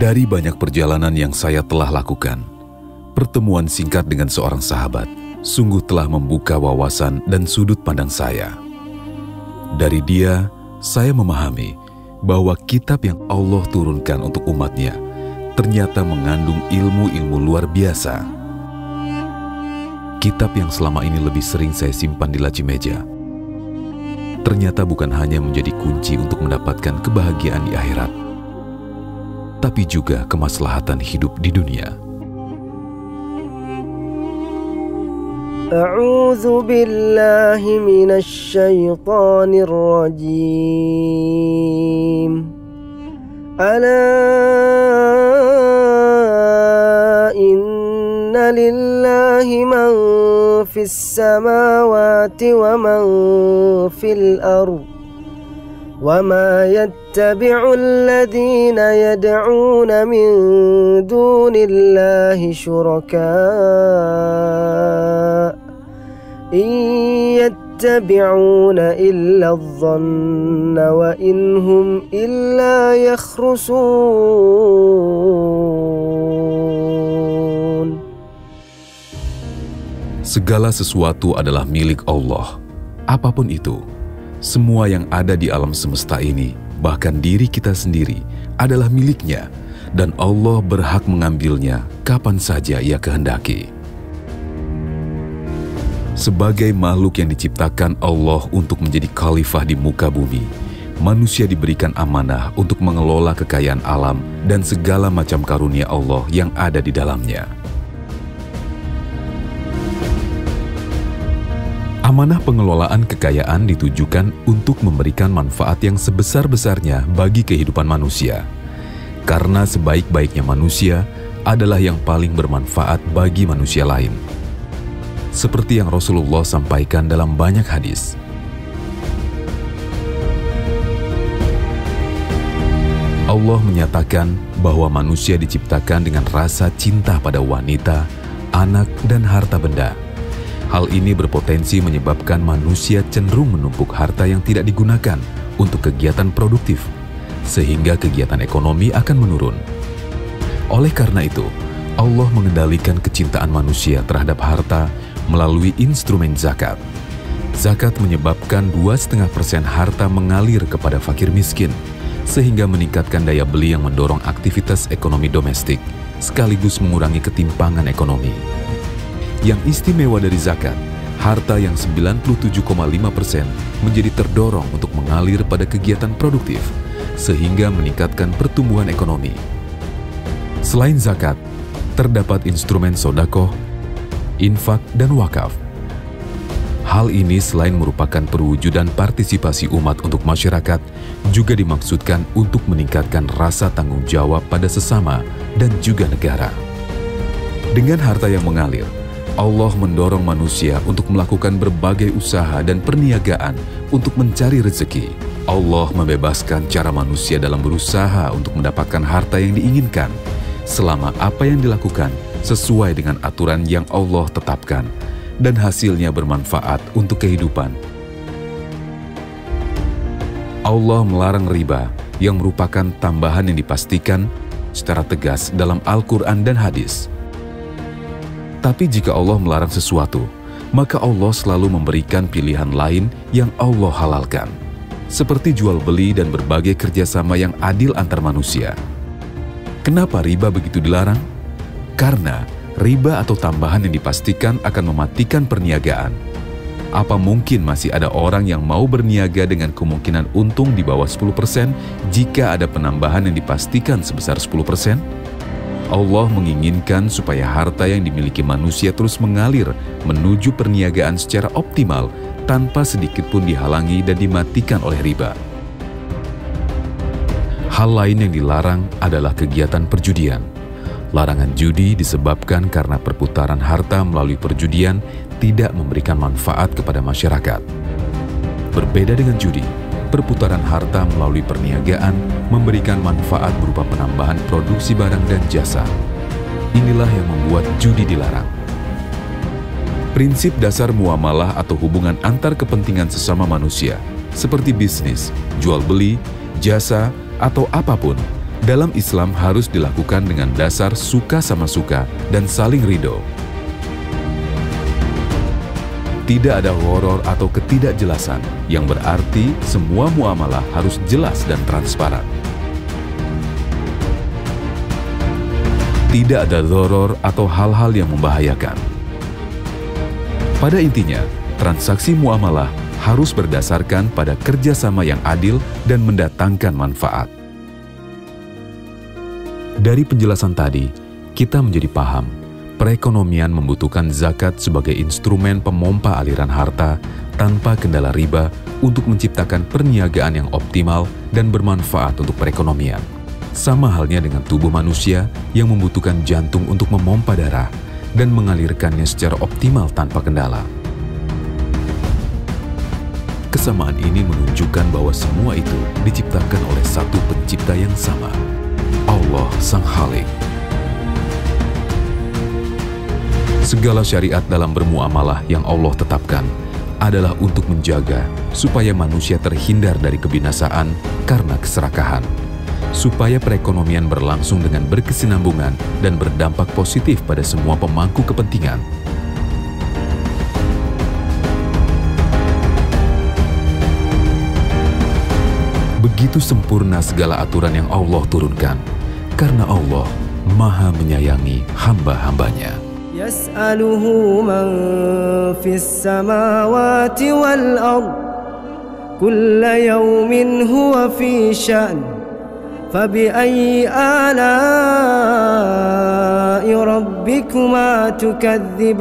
Dari banyak perjalanan yang saya telah lakukan, pertemuan singkat dengan seorang sahabat sungguh telah membuka wawasan dan sudut pandang saya. Dari dia, saya memahami bahwa kitab yang Allah turunkan untuk umatnya ternyata mengandung ilmu-ilmu luar biasa. Kitab yang selama ini lebih sering saya simpan di laci meja, ternyata bukan hanya menjadi kunci untuk mendapatkan kebahagiaan di akhirat, tapi juga kemaslahatan hidup di dunia. A'udzu billahi minasy syaithanir rajim. Ala inna lillahi man fis samawati wa man fil ardh. وَمَا يَتَّبِعُ الَّذِينَ يَدْعُونَ مِن دُونِ اللَّهِ شُرَكَاءَ إِن يَتَّبِعُونَ إِلَّا الظَّنَّ وَإِنْ هُمْ إِلَّا يَخْرُصُونَ. Segala sesuatu adalah milik Allah, apapun itu. Semua yang ada di alam semesta ini, bahkan diri kita sendiri, adalah miliknya, dan Allah berhak mengambilnya kapan saja Ia kehendaki. Sebagai makhluk yang diciptakan Allah untuk menjadi khalifah di muka bumi, manusia diberikan amanah untuk mengelola kekayaan alam dan segala macam karunia Allah yang ada di dalamnya. Amanah pengelolaan kekayaan ditujukan untuk memberikan manfaat yang sebesar-besarnya bagi kehidupan manusia. Karena sebaik-baiknya manusia adalah yang paling bermanfaat bagi manusia lain. Seperti yang Rasulullah sampaikan dalam banyak hadis. Allah menyatakan bahwa manusia diciptakan dengan rasa cinta pada wanita, anak, dan harta benda. Hal ini berpotensi menyebabkan manusia cenderung menumpuk harta yang tidak digunakan untuk kegiatan produktif, sehingga kegiatan ekonomi akan menurun. Oleh karena itu, Allah mengendalikan kecintaan manusia terhadap harta melalui instrumen zakat. Zakat menyebabkan 2,5% harta mengalir kepada fakir miskin, sehingga meningkatkan daya beli yang mendorong aktivitas ekonomi domestik, sekaligus mengurangi ketimpangan ekonomi. Yang istimewa dari zakat, harta yang 97,5% menjadi terdorong untuk mengalir pada kegiatan produktif, sehingga meningkatkan pertumbuhan ekonomi. Selain zakat, terdapat instrumen sedekah, infak, dan wakaf. Hal ini selain merupakan perwujudan partisipasi umat untuk masyarakat, juga dimaksudkan untuk meningkatkan rasa tanggung jawab pada sesama dan juga negara. Dengan harta yang mengalir, Allah mendorong manusia untuk melakukan berbagai usaha dan perniagaan untuk mencari rezeki. Allah membebaskan cara manusia dalam berusaha untuk mendapatkan harta yang diinginkan, selama apa yang dilakukan sesuai dengan aturan yang Allah tetapkan, dan hasilnya bermanfaat untuk kehidupan. Allah melarang riba yang merupakan tambahan yang dipastikan secara tegas dalam Al-Quran dan hadis. Tapi jika Allah melarang sesuatu, maka Allah selalu memberikan pilihan lain yang Allah halalkan, seperti jual beli dan berbagai kerjasama yang adil antar manusia. Kenapa riba begitu dilarang? Karena riba atau tambahan yang dipastikan akan mematikan perniagaan. Apa mungkin masih ada orang yang mau berniaga dengan kemungkinan untung di bawah 10% jika ada penambahan yang dipastikan sebesar 10%? Allah menginginkan supaya harta yang dimiliki manusia terus mengalir menuju perniagaan secara optimal tanpa sedikit pun dihalangi dan dimatikan oleh riba. Hal lain yang dilarang adalah kegiatan perjudian. Larangan judi disebabkan karena perputaran harta melalui perjudian tidak memberikan manfaat kepada masyarakat. Berbeda dengan judi, perputaran harta melalui perniagaan memberikan manfaat berupa penambahan produksi barang dan jasa. Inilah yang membuat judi dilarang. Prinsip dasar muamalah atau hubungan antar kepentingan sesama manusia, seperti bisnis, jual beli, jasa, atau apapun, Dalam Islam harus dilakukan dengan dasar suka sama suka dan saling ridho. Tidak ada horor atau ketidakjelasan, yang berarti semua muamalah harus jelas dan transparan. Tidak ada doror atau hal-hal yang membahayakan. Pada intinya, transaksi muamalah harus berdasarkan pada kerjasama yang adil dan mendatangkan manfaat. Dari penjelasan tadi, kita menjadi paham, perekonomian membutuhkan zakat sebagai instrumen pemompa aliran harta tanpa kendala riba untuk menciptakan perniagaan yang optimal dan bermanfaat untuk perekonomian. Sama halnya dengan tubuh manusia yang membutuhkan jantung untuk memompa darah dan mengalirkannya secara optimal tanpa kendala. Kesamaan ini menunjukkan bahwa semua itu diciptakan oleh satu pencipta yang sama, Allah Sang Khalik. Segala syariat dalam bermuamalah yang Allah tetapkan adalah untuk menjaga supaya manusia terhindar dari kebinasaan karena keserakahan, supaya perekonomian berlangsung dengan berkesinambungan dan berdampak positif pada semua pemangku kepentingan. Begitu sempurna segala aturan yang Allah turunkan, karena Allah Maha menyayangi hamba-hambanya. Yas'aluhu man fis samawati wal ard, kulla yawmin huwa fi sya'n. فبأي آلاء ربكما تكذبان